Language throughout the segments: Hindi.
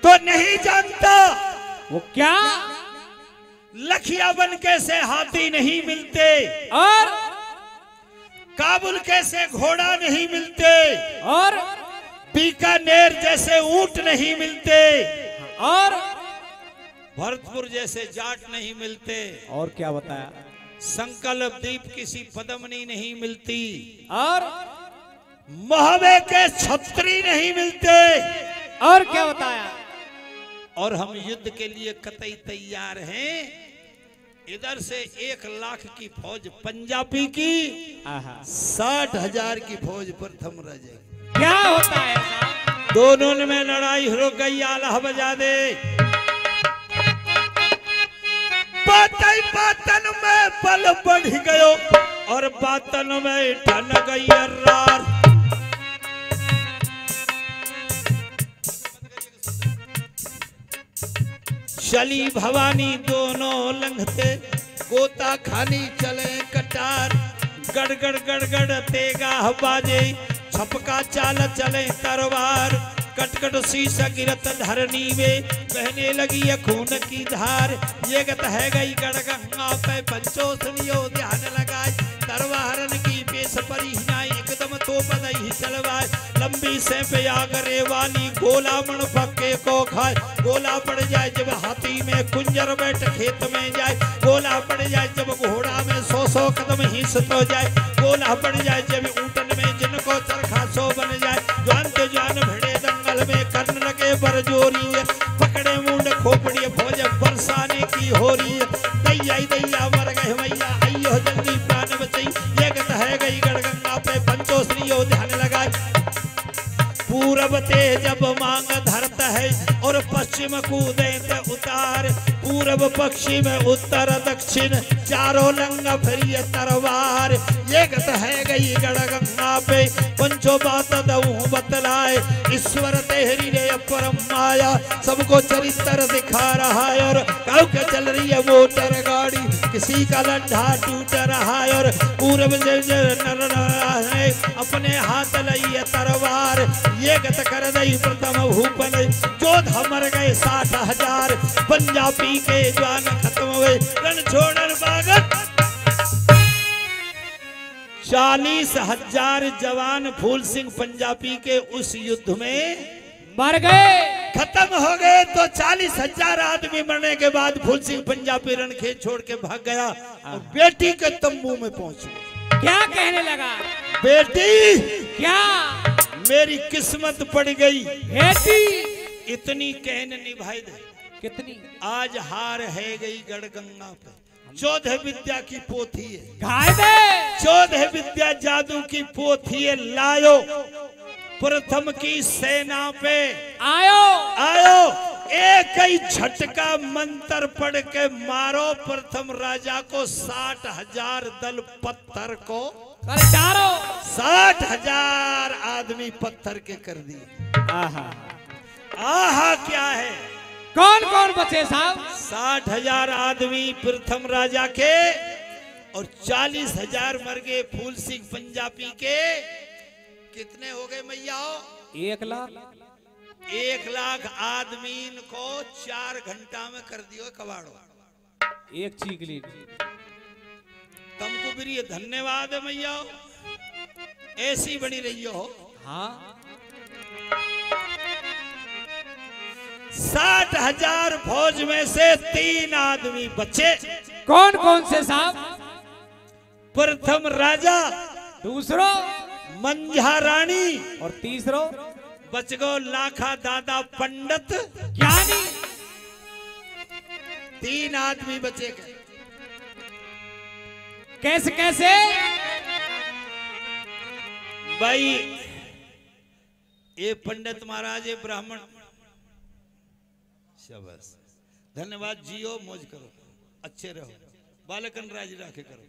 तो नहीं जानता वो क्या? लखिया बन के से हाथी नहीं मिलते और काबुल कैसे घोड़ा नहीं मिलते और बीकानेर जैसे ऊंट नहीं मिलते और भरतपुर जैसे जाट नहीं मिलते और क्या बताया? संकल्प दीप किसी पदमनी नहीं मिलती और मोहबे के छत्री नहीं मिलते और क्या बताया? और हम युद्ध के लिए कतई तैयार हैं। इधर से 1 लाख की फौज पंजाबी की 60,000 की फौज प्रथम रह जाएगी। क्या होता है साहब? दोनों में लड़ाई हो गई, आला बजा दे। बातन में बल बढ़ गयो और बातन में ठन गई अर्रार। चली भवानी दोनों लंघते गोता खानी चले कटार। गड़गड़ गड़गड़ तेगा बाजे छपका चाल चले तरवार। कटकट शीशा गिरत धरनी में बहने लगी है खून की धार। ये गत है गई गड़गंगा पे पंचो सुनियो ध्यान लगाए। तरवारन की पेश परी नाई एकदम तो बदई चलवाए। लंबी से पे आगरे वाली गोला मण पक्के को खाए। गोला पड़ जाए जब हाथी में कुंजर बैठ खेत में जाए। गोला पड़ जाए जब घोड़ा में 100 कदम हिंस तो जाए। गोला पड़ जाए जब ऊंटन में जिनको चरखा सो बन जाए। जान के जान भिड़े दंगल में करने लगे बरजोरी। पकड़े मुंड खोपड़ी फौज बरसाने की हो रही है। दैया मर गए मैया अयो जल्दी प्राण बचई। ये गत है गई गड़गंगा पे पंचो श्रीयो ध्यान लगाए। पूरब ते जब मांग धरता है और पश्चिम कूदे ते उतार। पूरब पश्चिम उत्तर दक्षिण चारों लंग फिर तरवार। ये गत है गई गड़गंगा पे पंचो बात दऊ बतलाए। ईश्वर तेहरी रे परम माया सबको चरित्र दिखा रहा है। और काऊ के चल रही है मोटर गाड़ी किसी का लंढा टूट रहा है। और पूरब से नर है अपने हाथ लई तरवार। ये गत कर दई प्रथम भूपन जोधा मर गए 60,000। पंजाबी के जवान खत्म हुए रण छोड़न बागत। 40,000 जवान फूल सिंह पंजाबी के उस युद्ध में मर गए, खत्म हो गए। तो 40,000 आदमी मरने के बाद फूल सिंह पंजाबी रणखेत छोड़ के भाग गया और बेटी के तंबू में पहुंच गया। क्या कहने लगा? बेटी क्या मेरी किस्मत पड़ गई। बेटी इतनी कहन निभाई दे। कितनी? आज हार है गई गड़गंगा पे। 14 विद्या की पोथी है। घाय दे 14 विद्या जादू की पोथी है। लायो प्रथम की सेना पे आयो एक ही झटका मंत्र पढ़ के मारो प्रथम राजा को। 60,000 दल पत्थर को 60,000 आदमी पत्थर के कर दिए। आहा क्या है? कौन कौन बचे साहब? 60,000 आदमी प्रथम राजा के और 40,000 मर गए फूल सिंह पंजाबी के। कितने हो गए मैया? 1 लाख। 1 लाख आदमी को 4 घंटा में कर दियो कबाड़ो। एक चीगली तुमको भी धन्यवाद है मैया, ऐसी बनी रही हो। हाँ 60,000 फौज में से 3 आदमी बचे। कौन कौन से साहब? प्रथम राजा, दूसरो मंझा रानी और तीसरो बच गो लाखा दादा पंडित ज्ञानी। 3 आदमी बचे गए। कैसे कैसे? भाई ये पंडित महाराज ये ब्राह्मण शाबाश धन्यवाद। जियो मौज करो अच्छे रहो बालकन राज राखे करो।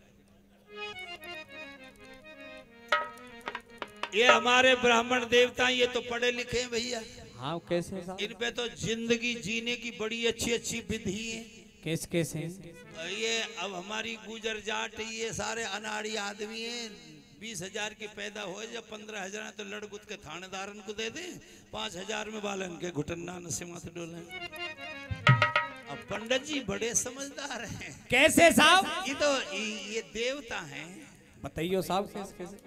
ये हमारे ब्राह्मण देवता ये तो पढ़े लिखे हैं भैया। हाँ कैसे साहब? इन पे तो जिंदगी जीने की बड़ी अच्छी अच्छी विधि है। कैसे कैसे? ये अब हमारी गुजर जाट ये सारे अनाड़ी आदमी हैं। 20,000 की पैदा हो जब 15,000 तो लड़कुत के थानेदारन को दे दे, 5,000 में बालन के घुटन्ना नसे मत डोले। अब पंडित जी बड़े समझदार हैं। कैसे साहब? ये तो ये देवता हैं। बताइयो साहब कैसे कैसे?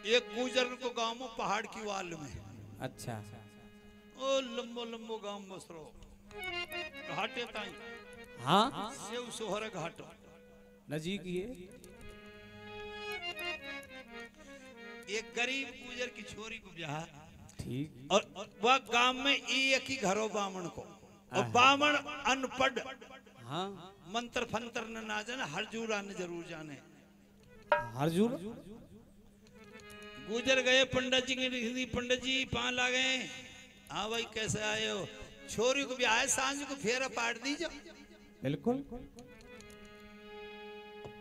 एक गुजर को गांव में पहाड़ की वाल में, अच्छा ओ लंबो लंबो गांव मसरो घाटे ताई, हाँ सेव सोहर घाटो नजीक ये एक गरीब गुजर की छोरी को ब्याह, ठीक। और वह गांव में एक ही घरों बामण को, और बामण अनपढ़, हाँ मंत्र फंत्र न ना जाने, हरजूरा न जरूर जाने। हरजूर गुजर गए पंडित जी की, पंडित जी पान ला गए। हाँ भाई कैसे आए हो? छोरी को ब्याह सांझ को फेरा पाट दीजो। बिल्कुल।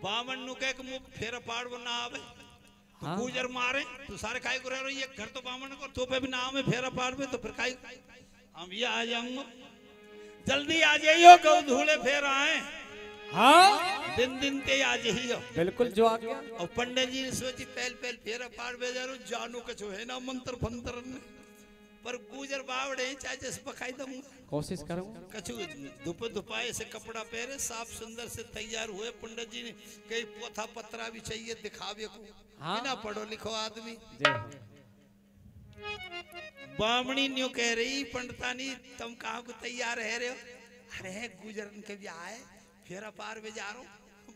बामण नु कह के मुंह फेरा पाड़ ना आवे तो हाँ। गुजर मारे तो सारे काय को रह रही है घर तो बामण को तो पे भी ना आवे फेरा पाड़ में तो फिर काय हम ये आ जाऊंगा, जल्दी आ जाइयो गौ धूले फेर आए। हाँ दिन दिन ते आ जाइयो। बिल्कुल जो आ गया। और पंडित जी ने सोची पहल पहल फेरा पाड़ बेजारो जानू कछो है ना मंत्र फंत्र ने, पर गुजर बावड़े चाहे जैसे पकाई दूंगा, कोशिश करूंगा। कछु धुप धुपाए से कपड़ा पहरे साफ सुंदर से तैयार हुए। पंडित जी ने कई पोथा पत्रा भी चाहिए दिखावे को, हाँ। बिना पढ़ो लिखो आदमी। जय हो। बामणी न्यू कह रही पंडितानी तुम कहाँ को तैयार है रहे हो? अरे गुजर के भी आए फेरा पार में जा रहा हूँ।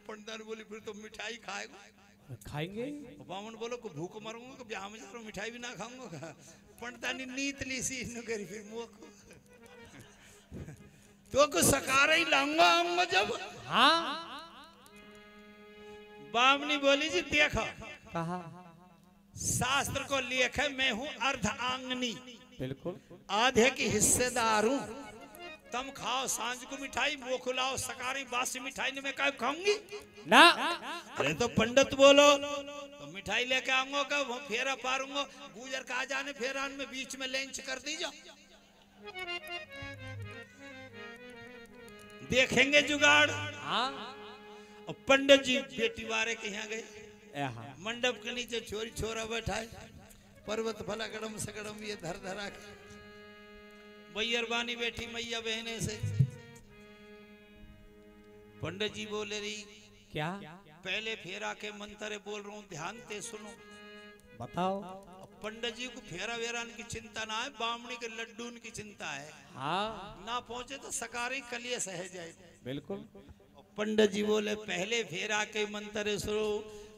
पंडितानी बोली फिर तो मिठाई खाएगा। खाएंगे। बामण बोलो को भूख मरूंगा को ब्याह में जा रहा हूँ मिठाई भी ना खाऊंगा। पंडितानी नीत ली सी करी फिर मुँह को तो को सकारा ही लाऊंगा आऊंगा जब। हाँ बामनी बोली जी देखो कहा शास्त्र को लेख है मैं हूँ अर्धांगनी, बिल्कुल आधे की हिस्सेदार हूँ। तुम खाओ सांझ को मिठाई, वो खिलाओ सकारी बासी मिठाई ने मैं क्या खाऊंगी ना। अरे तो पंडित बोलो तो मिठाई लेके आऊंगा का वो फेरा पारूंगा। गुजर का आ जाने फेरान में बीच में लंच कर दीजो, देखेंगे जुगाड़। हाँ और पंडित जी बेटी वारे के यहाँ गए। यहाँ मंडप के नीचे छोरी छोरा बैठा है, पर्वत भला गड़म सगड़म ये धर धरा के मैयरबानी बैठी मैया बहने से। पंडित जी बोले रही क्या पहले फेरा के मंत्र बोल रहा हूँ ध्यान से सुनो। बताओ। पंडित जी को फेरा वेरान की चिंता ना है, बामणी के लड्डू की चिंता है। हाँ ना पहुंचे तो सकारी कलिए सह जाए। बिल्कुल। पंडित जी बोले पहले फेरा के मंत्र सुनो।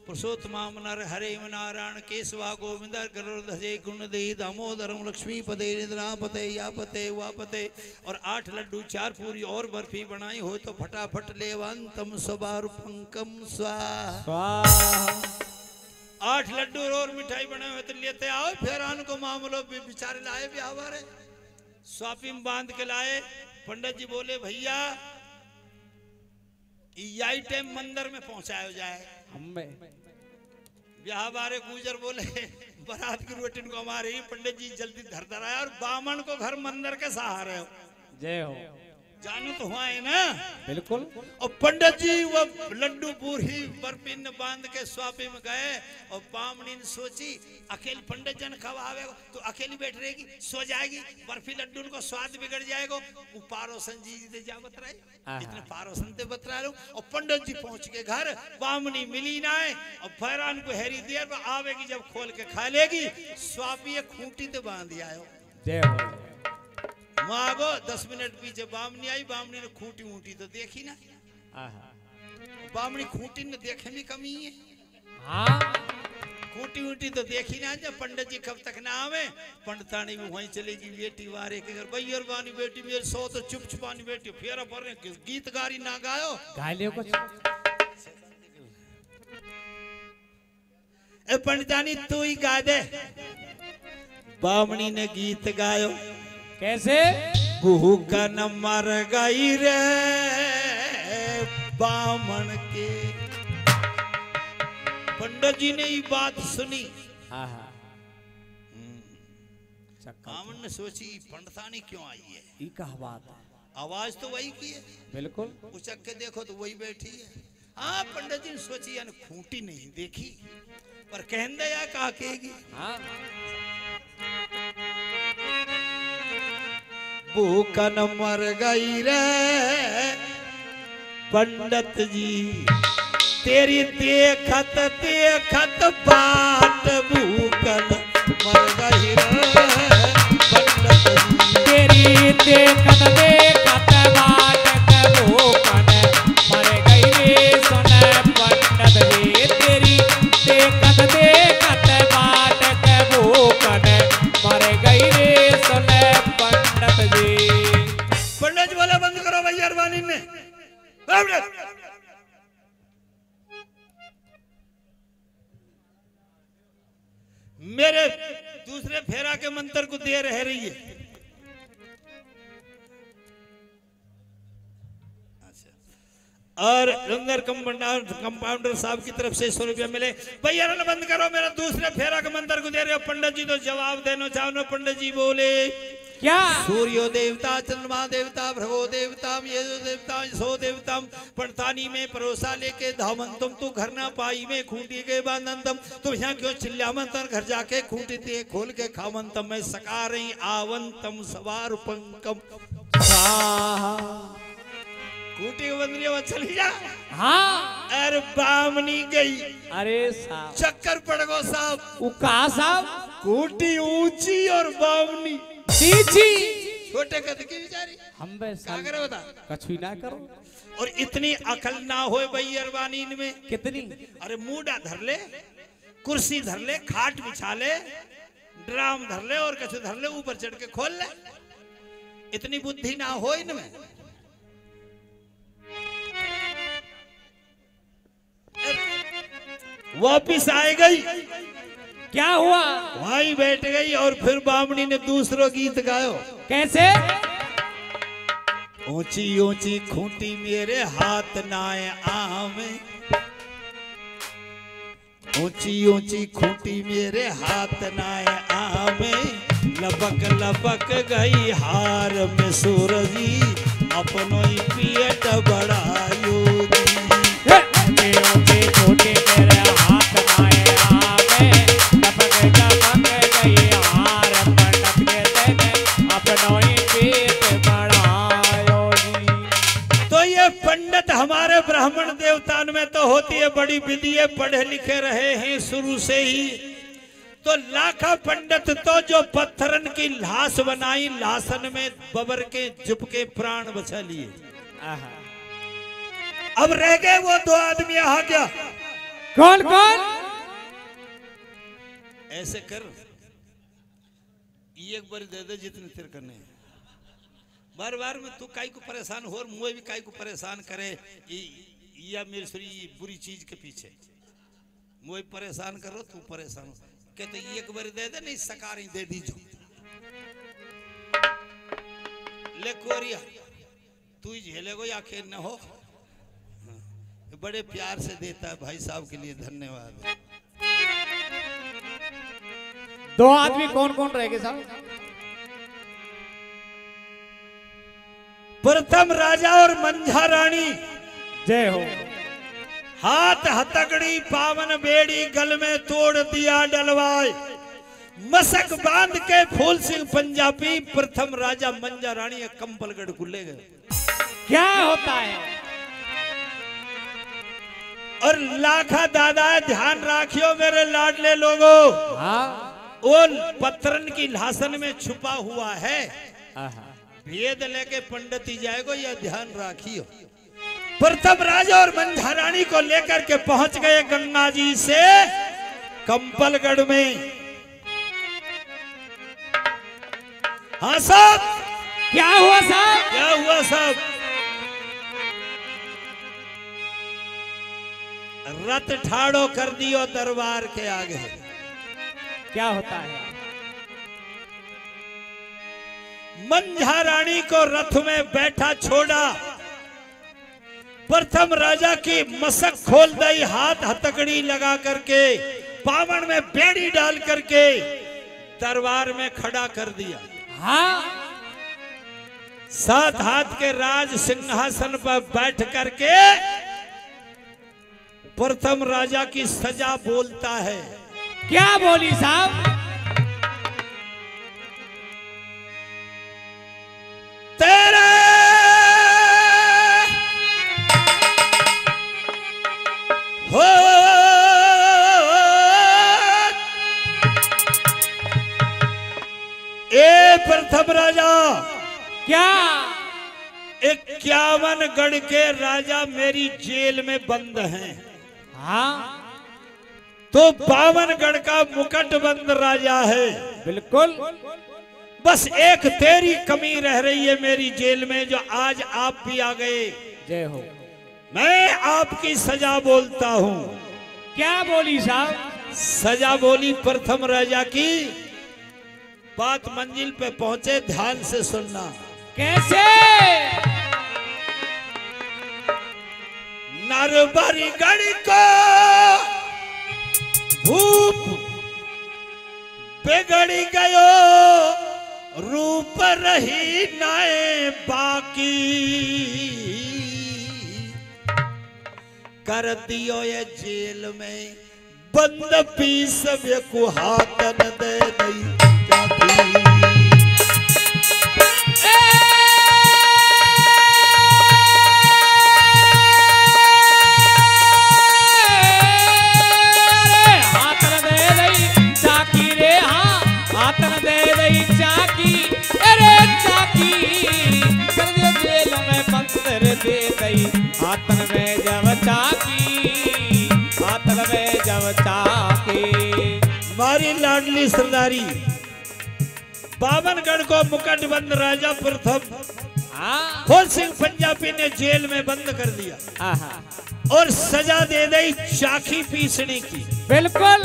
पुरुषोत्तम नर हरे नारायण केशवा गोविंद गरुड़ध्वजे गुणदे दामोदरम लक्ष्मी पदे निद्रापते यापते वापते। और 8 लड्डू 4 पूरी और बर्फी बनाई हो तो फटाफट लेवांतम स्वारूपंकम स्वाहा। 8 लड्डू और मिठाई बनाए हुए तो लेते आओ। फिर आन को मामलो बेचारे लाए भी आवारे स्वापी में बांध के लाए। पंडित जी बोले भैया यही टाइम मंदिर में पहुंचाया जाए। हमें ब्याह बारे गुजर बोले बारात की रोटी को हमारे ही पंडित जी जल्दी धर धराया और बामण को घर मंदिर के सहारे हो। जय हो। जानू तो हुआ है ना। बिल्कुल। और पंडित जी वो लड्डू बूढ़ी बर्फी ने बांध के स्वापी में गए। और बामणी ने सोची अकेले पंडित जन खवावे तो अकेली बैठ रहेगी सो जाएगी, बर्फी लड्डू को स्वाद बिगड़ जाएगा। वो पारोसन जी दे जा बतराए इतने पारोसन ते बतरा लो। और पंडित जी पहुंच के घर बामणी मिली ना है। और फैरान को हेरी देर में आवेगी जब खोल के खा लेगी स्वापी खूंटी ते बांध आयो। जय हो। मागो 10 मिनट पीछे बामनी आई। बामनी ने खूंटी ऊंटी तो देखी ना। बामनी खूंटी ने देखे में कमी है। हाँ खूंटी ऊंटी तो देखी ना। जब पंडित जी कब तक ना आवे पंडितानी भी वहीं चलेगी बेटी वारे के घर। बैरबानी बेटी मेरे 100 तो चुप छुपानी बेटी फेरा पर गीत गारी ना गायो गालियों कुछ। ए पंडितानी तू ही गा दे। बामनी ने गीत गायो। कैसे? भूखा न मर गई रे बामण के। पंडित जी ने ये बात सुनी। बामण ने सोची पंडितानी क्यों आई है। ई का बात है। आवाज तो वही की है, बिल्कुल। उचक के देखो तो वही बैठी है। हाँ पंडित जी ने सोची यानी खूंटी नहीं देखी पर कहन दया का कहेगी। हाँ भूखन मर गई रे पंडित जी तेरी देखत देखत बाट भूखन मर गई रे पंडित जी तेरी देखत देखत बाट के भूखन मर गई रे सुन पंडित जी। तेरी देखत देखत बाट के भूखन मर गई रे सुन पंडित जी। पंडित जी बोला बंद करो भैया अरवानी ने। मेरे दूसरे फेरा के मंत्र को दे रह रही है। और अंदर कंपाउंडर साहब की तरफ से 100 रुपया मिले। भैया ना बंद करो मेरा दूसरे फेरा के मंत्र को दे रहे हो। पंडित जी तो जवाब देना चाहो। पंडित जी बोले क्या? सूर्यो देवता चंद्रमा देवता भ्रगो देवता ये देवता सो देवता पड़तानी में परोसा लेके धामंतम तू घर ना पाई में खूंटी के बांधंतम तुम यहाँ क्यों चिल्लामंतर घर जाके खूंटी ते खोल के खामंतम में सका रही आवंतम सवार पंकम खूंटी को बंद चली जा। हाँ अरे बामनी गई। अरे साहब चक्कर पड़ गो साहब। वो कहा साहब? खूंटी ऊंची और बामनी सीधी। छोटे कद की बेचारी हम क्या करे बता कछु ना करो। और इतनी अकल ना हो भई अरवानी में कितनी? अरे मूडा धर ले कुर्सी धर ले खाट बिछा ले ड्राम धर ले और कछु धर ले ऊपर चढ़ के खोल ले। इतनी बुद्धि ना हो इनमें। वापिस आए गई। क्या हुआ? वहीं बैठ गई और फिर बामनी ने दूसरो गीत गायो। कैसे? ऊंची ऊंची खूंटी मेरे हाथ नाए आवे ऊंची ऊंची खूंटी मेरे हाथ नाए आवे लपक लपक गई हार में सूरजी अपनो ही पेट बढ़ायो छोटे मेरे हाथ नाए आवे लपक लपक गई हार पंडित के तेने अपनो ही पेट बढ़ायो जी। तो ये पंडित हमारे ब्राह्मण देवतान में तो होती है बड़ी विधि है, पढ़े लिखे रहे हैं शुरू से ही। तो लाखा पंडित तो जो पत्थरन की लाश बनाई लाशन में बबर के जुब के प्राण बचा लिए। अब रह गए वो 2 आदमी। यहाँ क्या कौन कौन? ऐसे कर एक बार दे दे जितने तेरे करने बार बार में तू काई को परेशान हो और मुझे भी काई को परेशान करे या मेरी सुरी बुरी चीज के पीछे मुझे परेशान करो तू परेशान हो कहते एक बार दे दे नहीं सकारी दे दीजो ले कोरिया तू ही झेलेगो या खेल न हो। बड़े प्यार से देता है भाई साहब के लिए धन्यवाद। 2 आदमी कौन कौन रहेंगे साहब? प्रथम राजा और मंझा रानी। जय हो। हाथ हथकड़ी पावन बेड़ी गल में तोड़ दिया डलवाए मसक बांध के फूल सिंह पंजाबी प्रथम राजा मंझा रानी कंपलगढ़ को ले गए। क्या होता है? और लाखा दादा ध्यान राखियो मेरे लाडले लोगों। हाँ वो पत्थरन की लाशन में छुपा हुआ है भेद लेके पंडित ही जाएगो यह ध्यान राखियो। प्रथम राजा और मंझा रानी को लेकर के पहुंच गए गंगा जी से कंपलगढ़ में। हाँ साहब क्या हुआ साहब? क्या हुआ साहब? रथ ठाड़ो कर दियो दरबार के आगे। क्या होता है? मंझा रानी को रथ में बैठा छोड़ा। प्रथम राजा की मसक खोल दी हाथ हथकड़ी लगा करके पावन में बेड़ी डाल करके दरबार में खड़ा कर दिया। हाँ सात हाथ के राज सिंहासन पर बैठ करके प्रथम राजा की सजा बोलता है। क्या बोली साहब? तेरे हो ए प्रथम राजा, क्या 51 गढ़ के राजा मेरी जेल में बंद हैं। हाँ तो 52 गढ़ का मुकुटबंद राजा है। बिल्कुल। बस एक तेरी कमी रह रही है मेरी जेल में, जो आज आप भी आ गए। जय हो। मैं आपकी सजा बोलता हूं। क्या बोली साहब? सजा बोली प्रथम राजा की। बात मंजिल पे पहुंचे, ध्यान से सुनना। कैसे? नरबरी गढ़ को भूप बिगड़ गयो, रूप रही नाए बाकी। कर दियो ये जेल में बंद पीस को हाथ न दे दई जाती। आतन में जब चाकी, आतन में जब चाकी। मारी लाडली सरदारी 52 गढ़ को मुकुटबंद राजा प्रथम फूल सिंह पंजाबी ने जेल में बंद कर दिया और सजा दे दी चाकी पीसने की। बिल्कुल।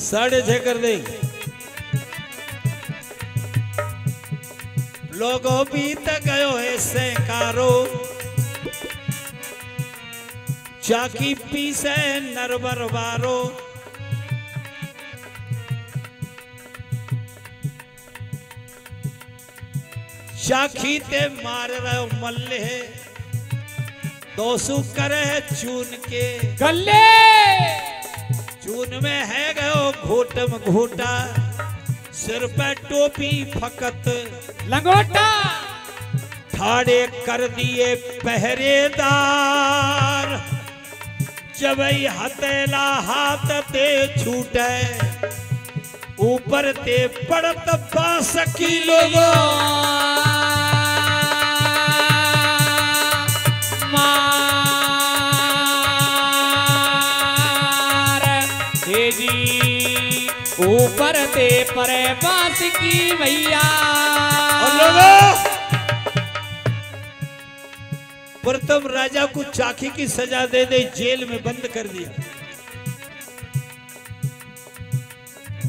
6.5 कर दे। लोगों बीत गयो है सैकारो, चाकी पीसे नरबर बारो। चाकी ते मार रहो मल्ले, दोसु करे चून के गले। चून में है गयो घोटम घोटा, सिर पे टोपी फकत लंगोटा। ठाड़े कर दिए पहरेदार, जब हथेला हाथ ते छूटे, ऊपर ते पड़त 5 किलो। ऊपर ते परे बांस की भैया। और लोगों, प्रथम राजा को चाकी की सजा दे दे, जेल में बंद कर दिया।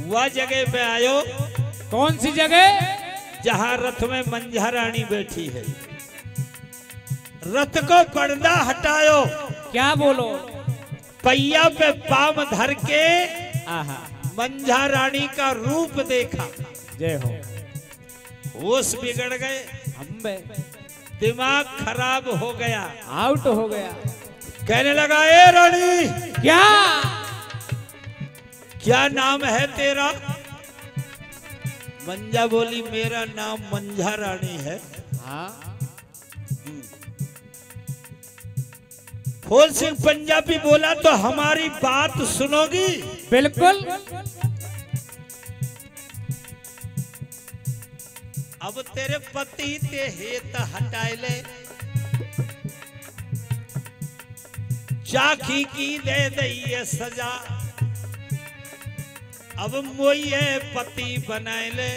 वह जगह पे आयो। कौन सी जगह? जहां रथ में मंझा रानी बैठी है। रथ को पर्दा हटायो। क्या बोलो? पहिया पे पाम धर के आहा, मंझा रानी का रूप देखा। जय हो। होश बिगड़ गए, अम्बे दिमाग खराब हो गया, आउट हो गया। कहने लगा, ए रानी, क्या क्या नाम है तेरा? मंझा बोली, मेरा नाम मंझा रानी है। हाँ। फूल सिंह पंजाबी बोला, तो हमारी बात सुनोगी? बिल्कुल। अब तेरे पति ते हेत हटाए ले, चाकी की दे दई सजा। अब मोये पति बनाए ले,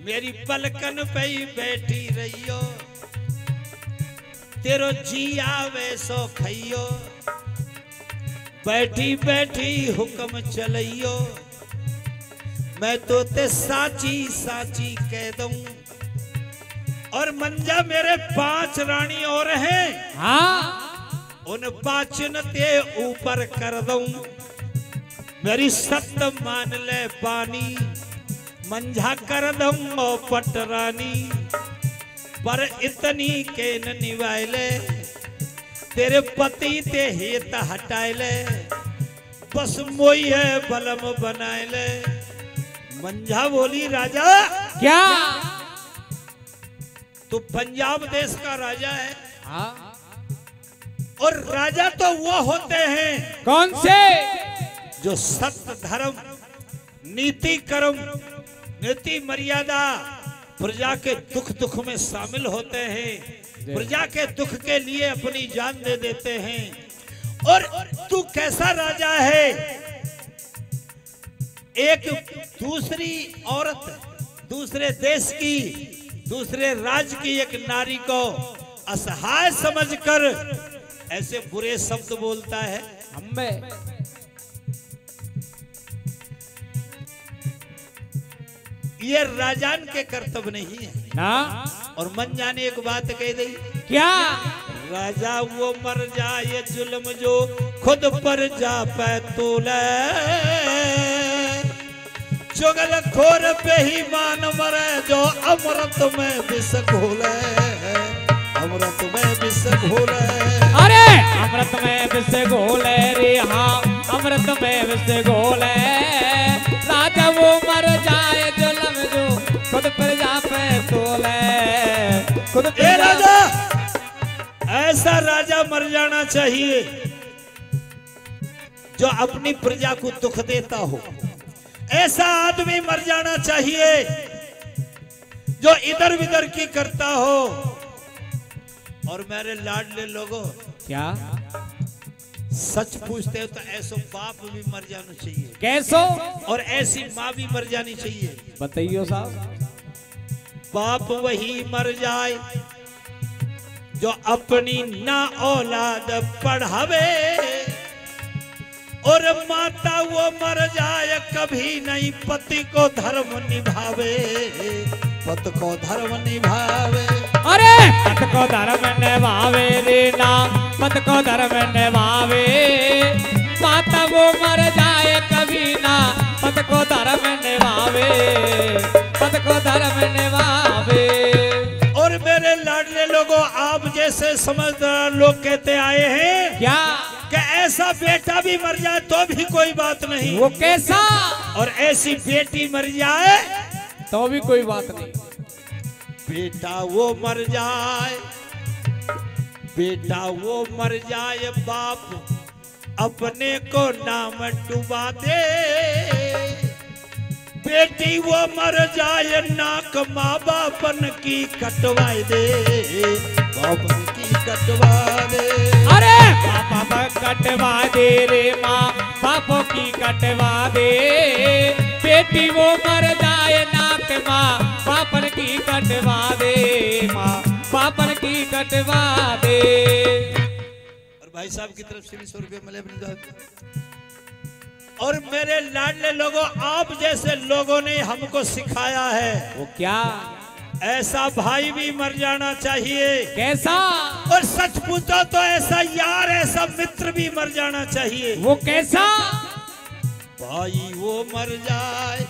मेरी पलकन पे ही बैठी रहियो, तेरो जिया वैसो खइयो, बैठी बैठी हुक्म चलइयो। मैं तो ते साची साची कह दूं, और मंजा मेरे 5 रानी और हैं। हाँ। उन 5 ते ऊपर कर दूं। मेरी सत्य मान ले पानी मंझा कर दूंगो पटरानी पर इतनी के न निभाइले तेरे पति ते हेत हटाइले बस मोई है बलम बनाइले। मंझा बोली राजा क्या? तू पंजाब देश का राजा है हाँ? और राजा तो वो होते हैं कौन से? जो सत्य धर्म नीति कर्म नीति मर्यादा प्रजा के दुख दुख में शामिल होते हैं, प्रजा के दुख के लिए अपनी जान दे देते हैं। और तू कैसा राजा है? एक दूसरी औरत दूसरे देश की दूसरे राज्य की एक नारी को असहाय समझकर ऐसे बुरे शब्द बोलता है। अम्बे ये राजान के कर्तव्य नहीं है ना। और मंझा ने एक बात कह दी। क्या? राजा वो मर जाए जुल्म जो खुद पर जा पे तोले चुगल खोर पे ही मान मरे जो अमृत में विष घोले अमृत में विष घोले। अरे अमृत में विष घोले रे हाँ अमृत में विष घोले। राजा वो मर जाए जुल्म जो खुद पर जा पे तोले खुद पर ए राजा ऐसा राजा मर जाना चाहिए जो अपनी प्रजा को दुख देता हो। ऐसा आदमी मर जाना चाहिए जो इधर उधर की करता हो। और मेरे लाडले लोगों क्या? सच पूछते हो तो ऐसो बाप भी मर जाना चाहिए कैसो? और ऐसी माँ भी मर जानी चाहिए। बताइयो साहब। बाप वही मर जाए जो अपनी ना औलाद पढ़ावे और माता वो मर जाए कभी नहीं पति को धर्म निभावे पति को धर्म निभावे। अरे पत को धर्म निभावे रे ना पत को धर्म निभावे। माता वो मर जाए कभी ना पत को धर्म निभावे पत को धर्म निभावे। और मेरे लाडले लोगों आप जैसे समझदार लोग कहते आए हैं क्या? कि ऐसा बेटा भी मर जाए तो भी कोई बात नहीं। वो कैसा? और ऐसी बेटी मर जाए तो भी कोई बात नहीं। बेटा वो मर जाए बेटा वो मर जाए बाप अपने को नाम डुबा दे। बेटी वो मर जाए नाक माँ बापन की कटवाई दे बापन की कटवा दे। अरे पापा कटवा दे रे माँ बापों की कटवा दे। बेटी वो मर जाए नाक माँ बापन की कटवा दे माँ बापन की कटवा दे। और भाई साहब की तरफ से भी 100 रुपये मिले अपनी तरफ। और मेरे लाडले लोगों आप जैसे लोगों ने हमको सिखाया है वो क्या? ऐसा भाई भी मर जाना चाहिए। कैसा? और सच पूछो तो ऐसा यार ऐसा मित्र भी मर जाना चाहिए। वो कैसा? भाई वो मर जाए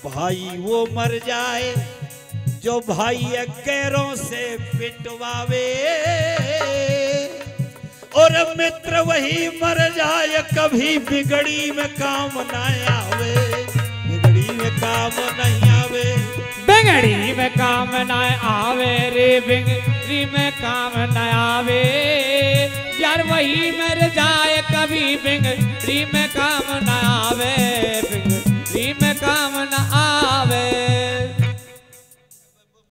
भाई वो मर जाए जो भाई गैरों से पिटवावे और मित्र वही मर जाए कभी बिगड़ी में काम न आवे बिगड़ी में काम नहीं आवे। बिगड़ी में काम न आवे रे बिगड़ी में काम न आवे। यार वही मर जाए कभी बिगड़ी में काम न आवे